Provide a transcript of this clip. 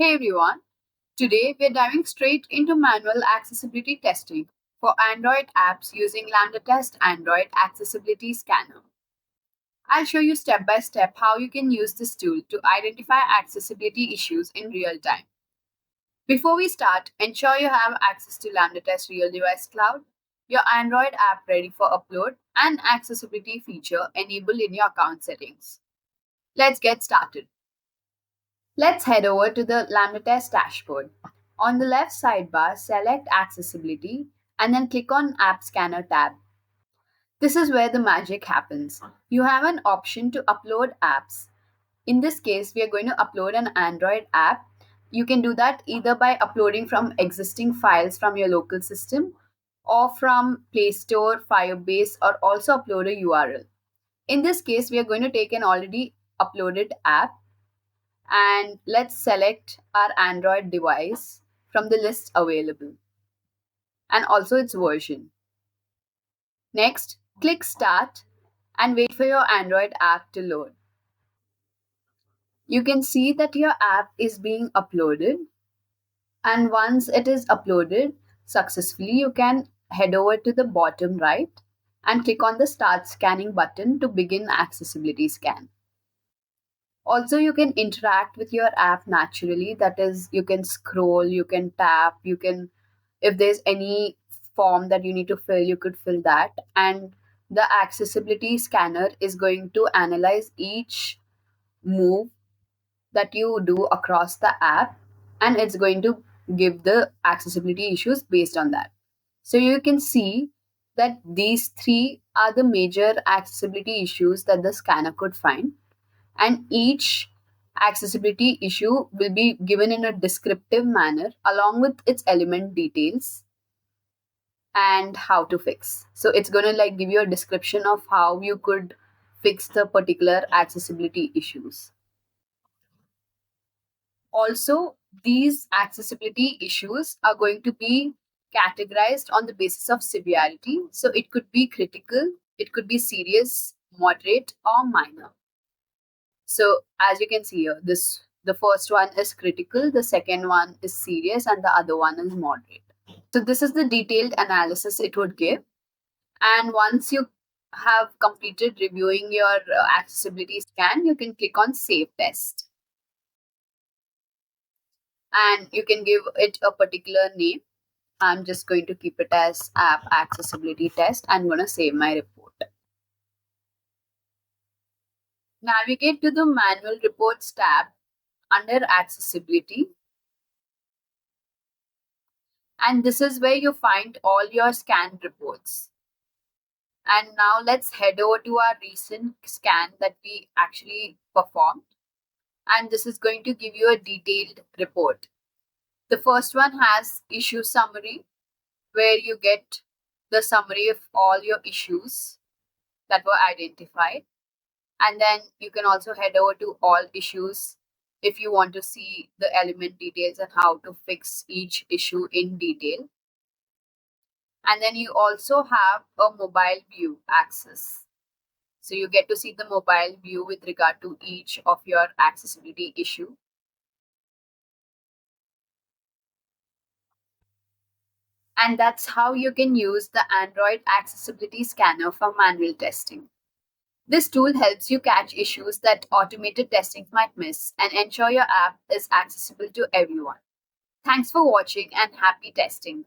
Hey everyone, today we're diving straight into manual accessibility testing for Android apps using Lambda Test Android Accessibility Scanner. I'll show you step by step how you can use this tool to identify accessibility issues in real time. Before we start, ensure you have access to Lambda Test Real Device Cloud, your Android app ready for upload, and accessibility feature enabled in your account settings. Let's get started. Let's head over to the Lambda Test dashboard. On the left sidebar, select Accessibility and then click on App Scanner tab. This is where the magic happens. You have an option to upload apps. In this case, we are going to upload an Android app. You can do that either by uploading from existing files from your local system or from Play Store, Firebase, or also upload a URL. In this case, we are going to take an already uploaded app and let's select our Android device from the list available and also its version. Next, click Start and wait for your Android app to load. You can see that your app is being uploaded, and once it is uploaded successfully, you can head over to the bottom right and click on the Start Scanning button to begin accessibility scan. Also, you can interact with your app naturally. That is, you can scroll, you can tap, you can, if there's any form that you need to fill, you could fill that. And the accessibility scanner is going to analyze each move that you do across the app, and it's going to give the accessibility issues based on that. So you can see that these three are the major accessibility issues that the scanner could find, and each accessibility issue will be given in a descriptive manner along with its element details and how to fix. So it's going to like give you a description of how you could fix the particular accessibility issues. Also, these accessibility issues are going to be categorized on the basis of severity. So it could be critical, it could be serious, moderate, or minor. So as you can see here, the first one is critical, the second one is serious, and the other one is moderate. So this is the detailed analysis it would give. And once you have completed reviewing your accessibility scan, you can click on Save Test. And you can give it a particular name. I'm just going to keep it as App Accessibility Test. I'm going to save my report. Navigate to the Manual Reports tab under Accessibility, and this is where you find all your scanned reports. And now let's head over to our recent scan that we actually performed, and this is going to give you a detailed report. The first one has issue summary, where you get the summary of all your issues that were identified. And then you can also head over to all issues if you want to see the element details and how to fix each issue in detail. And then you also have a mobile view access. So you get to see the mobile view with regard to each of your accessibility issue. And that's how you can use the Android accessibility scanner for manual testing. This tool helps you catch issues that automated testing might miss and ensure your app is accessible to everyone. Thanks for watching and happy testing.